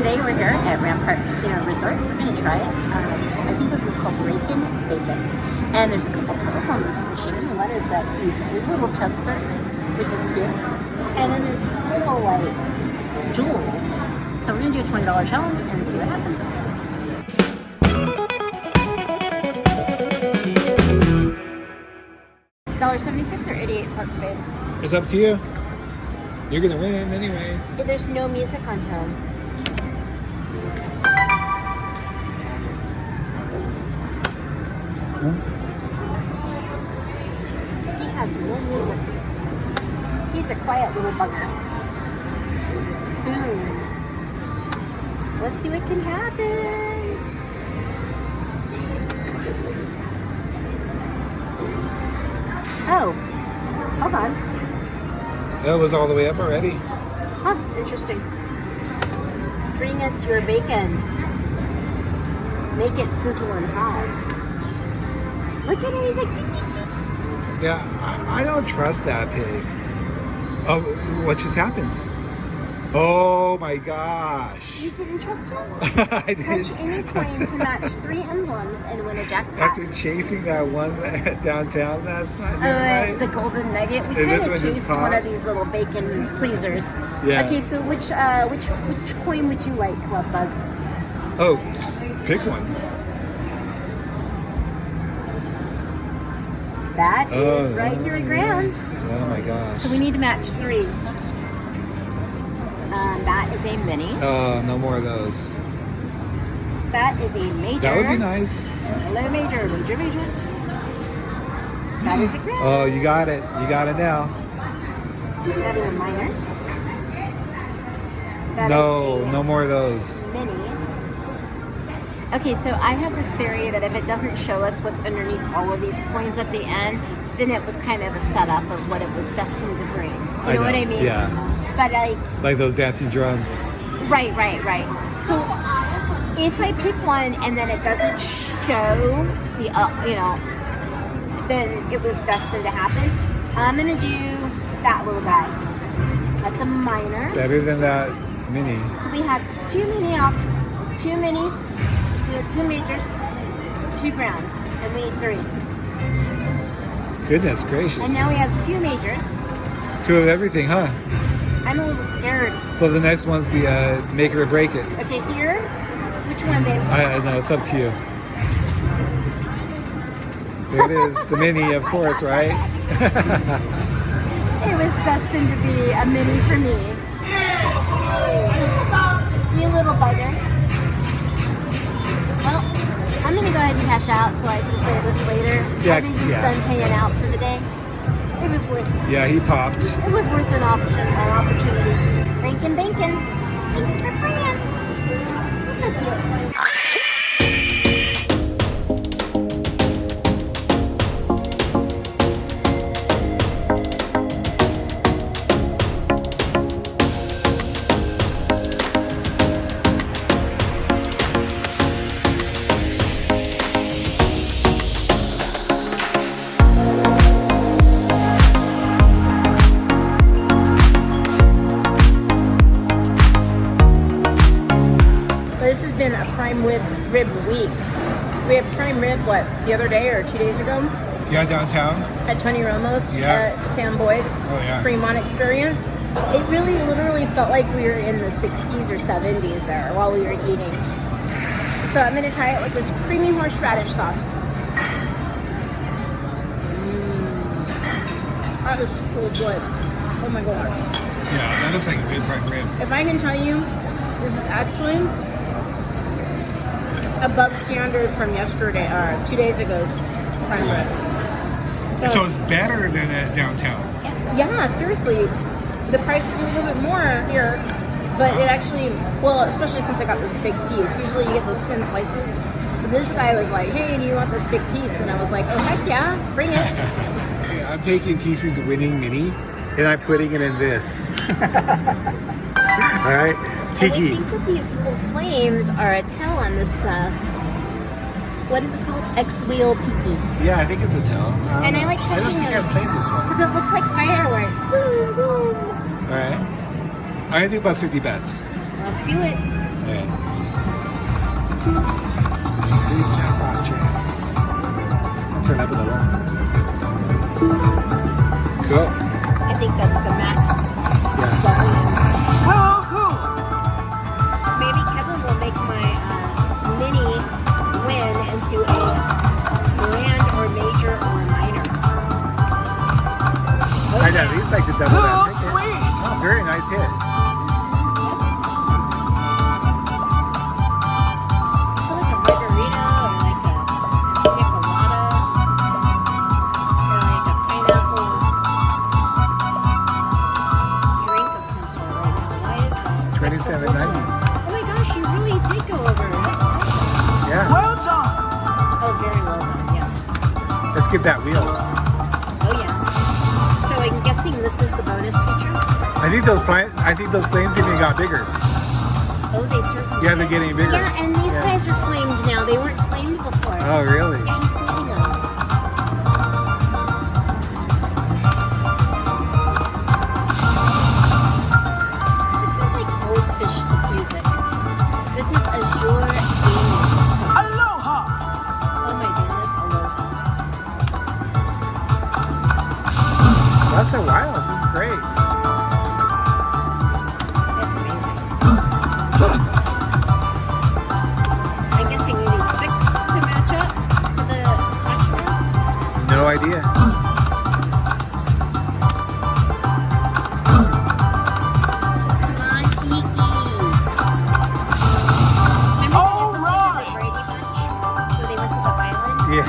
Today we're here at Rampart Casino Resort. We're going to try it. I think this is called Rakin Bacon. And there's a couple titles on this machine. One is that he's a little chubster, which is cute. And then there's this little, like, jewels. So we're going to do a $20 challenge and see what happens. $1.76 or 88 cents, babes? It's up to you. You're gonna win anyway. There's no music on home. He has no music. He's a quiet little bugger. Boom. Let's see what can happen. Oh, hold on. That was all the way up already. Huh, interesting. Bring us your bacon. Make it sizzle and hot. Look at him, he's like, tick, tick, tick. Yeah, I don't trust that pig. Oh, what just happened? Oh my gosh. You didn't trust him? I didn't. Touch any coin to match 3 emblems and win a jackpot. After chasing that one downtown last night. The golden nugget. We And kind this of one just chased one of pops? these little bacon pleasers. Yeah. Okay, so which coin would you like, Love Bug? Oh, just pick one. That is right here at Grand. Oh my gosh. So we need to match 3. That is a mini. Oh, no more of those. That is a major. That would be nice. Hello, major, major, major. That is a grand. Oh, you got it. You got it now. That is a minor. That No, is a no more of those. mini. Okay, so I have this theory that if it doesn't show us what's underneath all of these coins at the end, then it was kind of a setup of what it was destined to bring. You know what I mean? Yeah. But Like those dancing drums. right. So if I pick one and then it doesn't show the, then it was destined to happen. I'm gonna do that little guy. That's a minor. Better than that mini. So we have 2 minis, we have 2 majors, 2 grounds, and we need 3. Goodness gracious. And now we have 2 majors. 2 of everything, huh? I'm a little scared. So the next one's the make it or break it. Okay, here. Which one, babes? I know, it's up to you. There it is, the mini, of course, right? It was destined to be a mini for me. You little bugger. Well, I'm gonna go ahead and cash out so I can play this later. Yeah, I think he's yeah. done paying out for the day. It was worth it. Yeah, he popped. It was worth an opportunity. Rakin Bacon, thanks for playing. You're so cute. This has been a prime rib week. We had prime rib, the other day or 2 days ago? Yeah, downtown. At Tony Romo's Yeah. at Sam Boyd's Fremont Experience. It really literally felt like we were in the 60s or 70s there while we were eating. So I'm going to try it with this creamy horseradish sauce. That is so good. Oh my god. Yeah, that looks like a good prime rib. If I can tell you, this is actually above standard from yesterday, 2 days ago's prime rib. So it's better than at downtown. Yeah, seriously. The price is a little bit more here, but it actually, well, especially since I got this big piece. Usually you get those thin slices. But this guy was like, hey, do you want this big piece? And I was like, oh, heck yeah, bring it. Okay, I'm taking TC's winning mini, and I'm putting it in this. All right, And Tiki. I think that these little flames are a tell on this, what is it called? Wheel Tiki. Yeah, I think it's a tell. And I like I don't touching think it. I've played this one. Because it looks like fireworks. Boom, boom. All right. I'm gonna do about 50 bets. Let's do it. Okay. Free jackpot chance. I'll turn up a little. Cool. I think that's the max. Yeah. Maybe Kevin will make my mini win into a grand or major or minor. I know, these like the double that ticket. Oh, very nice hit. $27.90. Oh my gosh, you really did go over. That's awesome. Yeah. Well done. Oh, very well done, yes. Let's get that wheel. Oh yeah. So I'm guessing this is the bonus feature? I think those flames even got bigger. Oh, they certainly Yeah, they're did. getting bigger. Yeah, and these guys are flamed now. They weren't flamed before. Oh, really? Yeah, he's holding them. This sounds like goldfish music. This is Azure Gaming. Aloha. Oh my goodness, aloha. That's so wild. This is great. That's amazing. I'm guessing we need 6 to match up for the mushrooms. No idea. Come on, Tiki. Remember All the right. Brady Bunch where they went to the island? Yeah.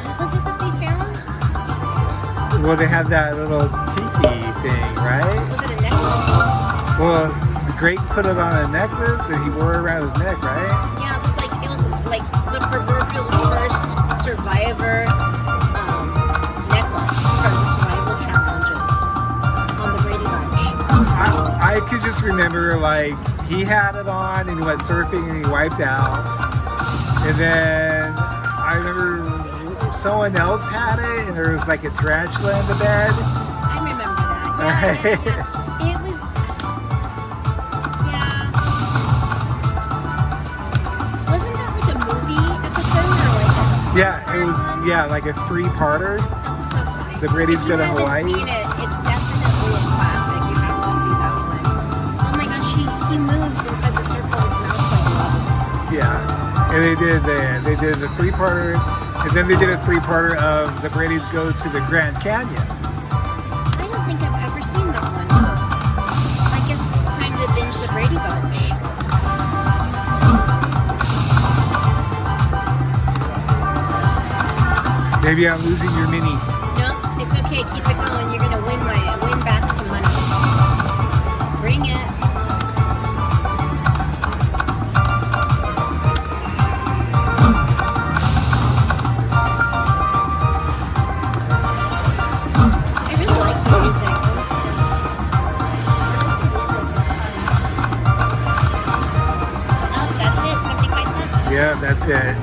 What was it that they found? Well, they have that little tiki thing, right? Was it a necklace? Well, the great put it on a necklace and he wore it around his neck, right? Yeah, it was like the proverbial first survivor necklace from the survival challenges on the Brady Bunch. I could just remember like he had it on and he went surfing and he wiped out. And then I remember someone else had it and there was like a tarantula in the bed. I remember that. Yeah. It was. Yeah. Wasn't that like a movie episode or like a? Yeah, it was like a 3-parter. That's so funny. The Brady's If you Go to haven't Hawaii. seen it, it's definitely a classic. You have to see that one. Oh my gosh, he moves inside the circle of his mouth like that. Yeah. And they did the 3-parter and then they did a 3-parter of the Brady's Go to the Grand Canyon. I don't think I've ever seen that one. I guess it's time to binge the Brady Bunch. Maybe I'm losing your mini. No, it's okay. Keep it going. You're gonna win back some money. Bring it. I really like the music. Oh, that's it. 75 cents. Yeah, that's it.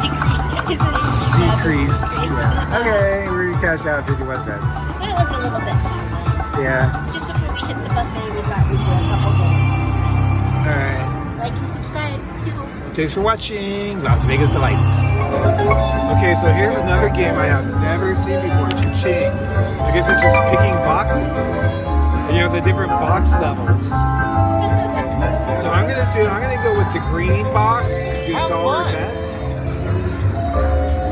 Decrease. Is it Decrease. Yeah. Okay, we're gonna cash out 51 cents. That was a little bit fun though. Yeah. Just before we hit the buffet, we thought we'd do a couple games. Alright. Like and subscribe. Toodles. Thanks for watching Las Vegas Delights. Okay, so here's another game I have never seen before, Cha-ching. I guess it's just picking boxes. And you have the different box levels. So I'm gonna go with the green box, do dollar bets.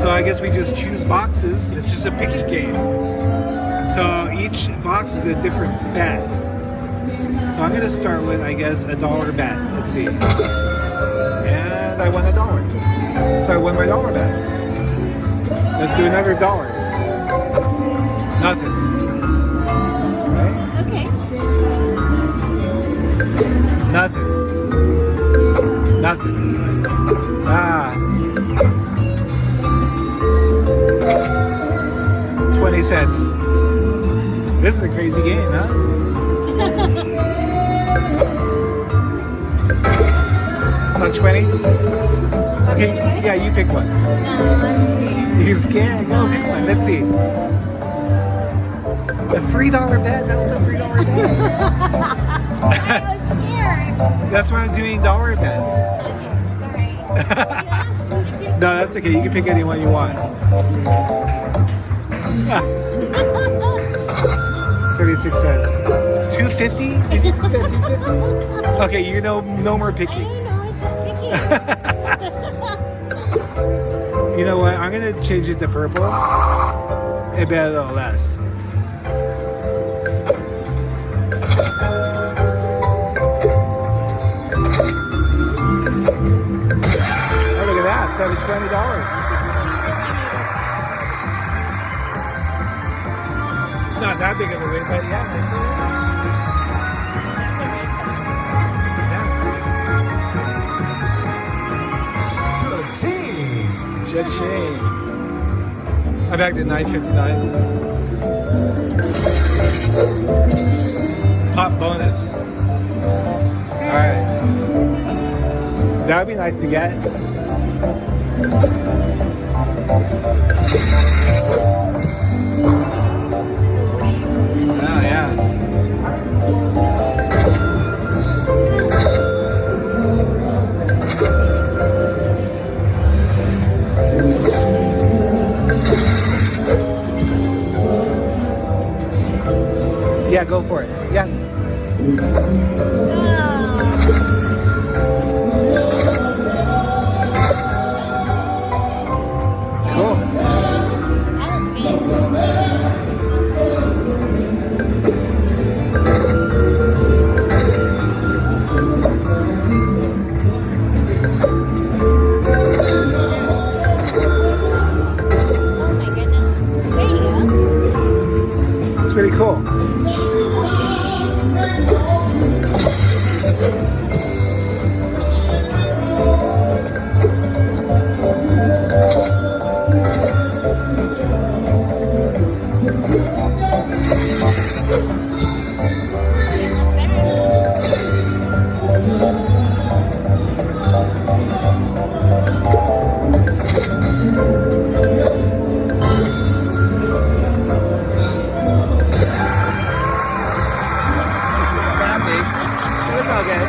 So I guess we just choose boxes. It's just a picky game. So each box is a different bet. So I'm gonna start with, I guess, a dollar bet. Let's see. And I won $1. So I won my dollar bet. Let's do another $1. Nothing. Right? Okay. Nothing. Nothing. Ah. 20 cents. This is a crazy game, huh? About 20? Okay, yeah, you pick one. No, I'm scared. You're scared? Go pick one. Let's see. A $3 bet? That was a $3 bet. I was scared. That's why I'm doing dollar bets. No, that's okay. You can pick any one you want. 36 cents. 250? Did you put that 250? Okay, you know, no more picking. I know, it's just picking. You know what? I'm gonna change it to purple. It bet a little less. Oh, look at that! $720. It's not that big of a win, but yeah. Cha-ching. I'm back to 9.59. Top bonus. Alright. That would be nice to get. Oh, yeah. Yeah, go for it. Yeah. Cool. That was good. Oh my goodness. There you go. It's pretty cool. It's all good.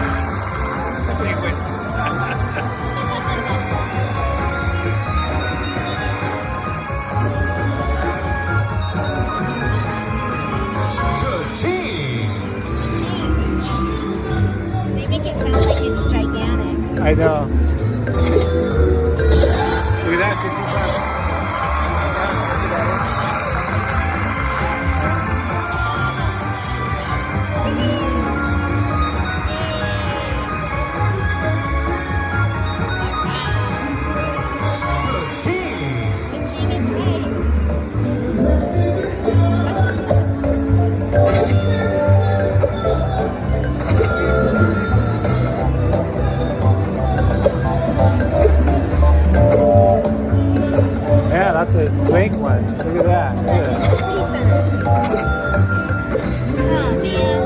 They make it sound like it's gigantic. I know. Look at that, 15 bucks. Cha-ching is right. Yeah, that's a blank one. Look at that. Look at that. Oh man.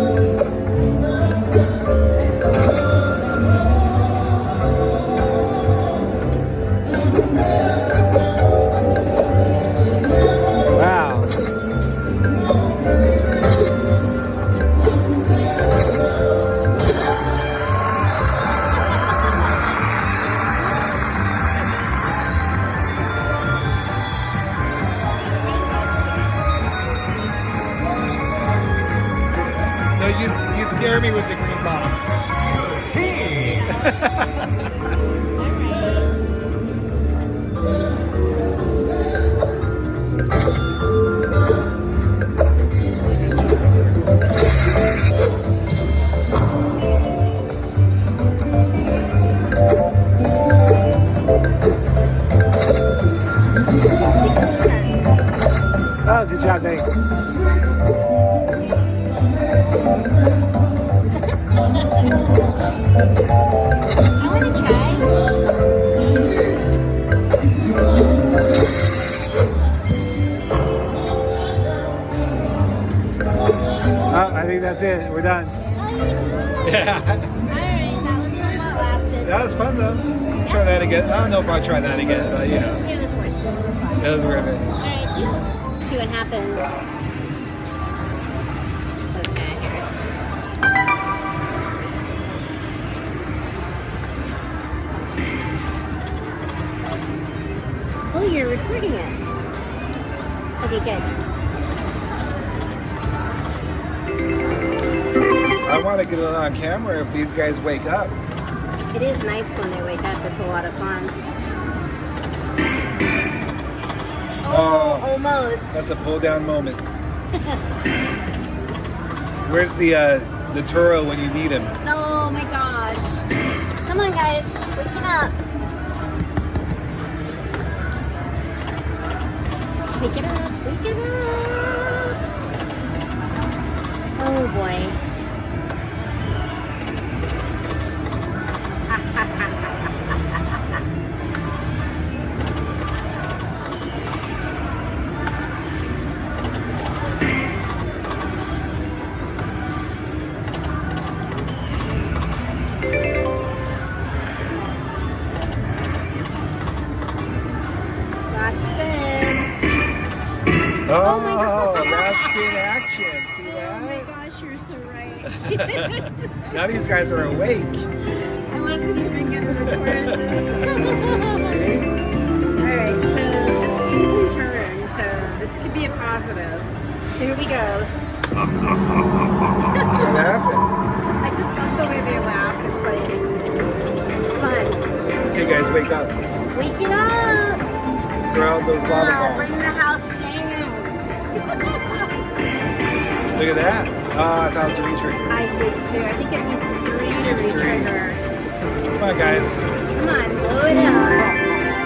Wow. No, you scare me with the green box. Oh, good job, thanks. I want to try. Oh, I think that's it. We're done. Yeah. Alright, that was fun while it lasted. That was fun, though. Try that again. I don't know if I'll try that again, but you know. It was worth it. It was worth it. Alright, let's see what happens. Okay, here. you're recording it. Okay, good. I want to get it on camera if these guys wake up. It is nice when they wake up. It's a lot of fun. Oh, almost. That's a pull down moment. Where's the Turo when you need him? Oh my gosh. Come on, guys. Waking up. Wake it up. Wake it up. Oh boy. Oh my God. Last spin action. See that? Oh my gosh, you're so right. Now these guys are awake. I wasn't even going to record this. Alright, so this game can turn, so this could be a positive. So here we go. What happened? I just love the way they laugh. It's like, it's fun. Okay guys, wake up. Wake it up! Throw out those lava balls. Bring the house down. Look at that. Oh, I thought it was a re-trigger. I did too. I think it needs 3 to re-trigger. Come on, guys. Come on, blow it up.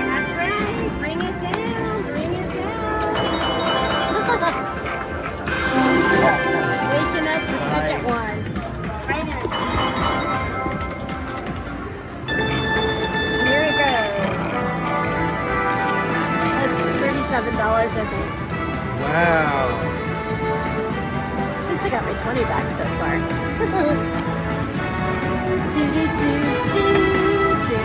That's right. Bring it down. Bring it down. Waking up the second one. Right in. Here it goes. That's $37, I think. Wow. At least I got my 20 back so far. Do, do, do, do, do.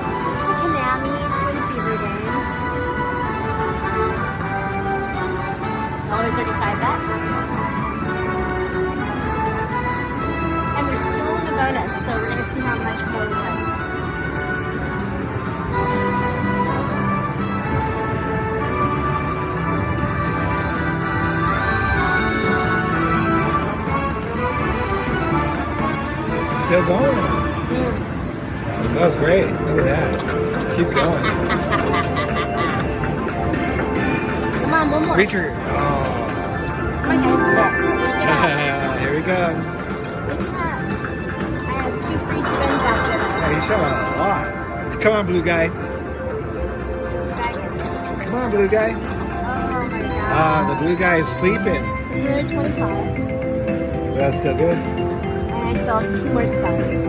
Is this the Konami Twin Fever game? $1.35 back. And we're still in a bonus, so we're going to see how much more we win. Still going. That was great. Look at that. Keep going. Come on, one more. Reacher. Oh. Come on, guys. Here he comes. Look at that. I have 2 free spins after Yeah, this. he's showing a lot. Come on, blue guy. Dragons. Come on, blue guy. Oh my god. Ah, the blue guy is sleeping. It's another 25. But that's still good. And I still have 2 more spins.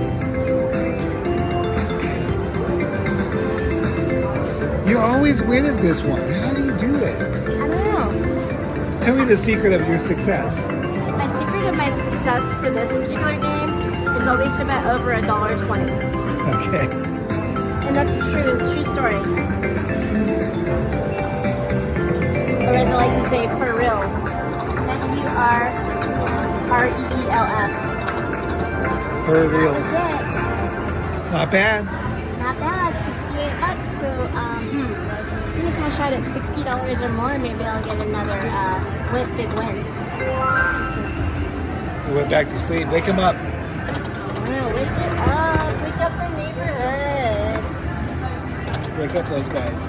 You always win at this one. How do you do it? I don't know. Tell me the secret of your success. My secret of my success for this particular game is always to bet over $1.20. Okay. And that's a true story. Or as I like to say, for reals. FURREELS. For real. That's it. Not bad. Not bad, $68. So, maybe if I shot at $60 or more, maybe I'll get another big win. We went back to sleep. Wake him up. Wake it up. Wake up the neighborhood. Wake up those guys.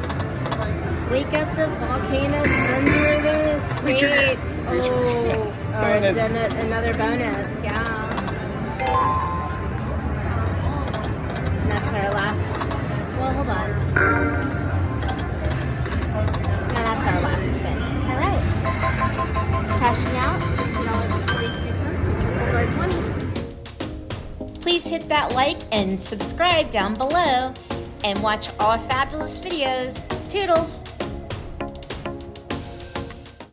Wake up the volcanoes under the states. Oh, Bonus. another bonus, yeah. And that's our last. Well, hold on. And that's our last spin. All right. Cashing out $60.43, which is $4.20. Please hit that like and subscribe down below, and watch all our fabulous videos. Toodles!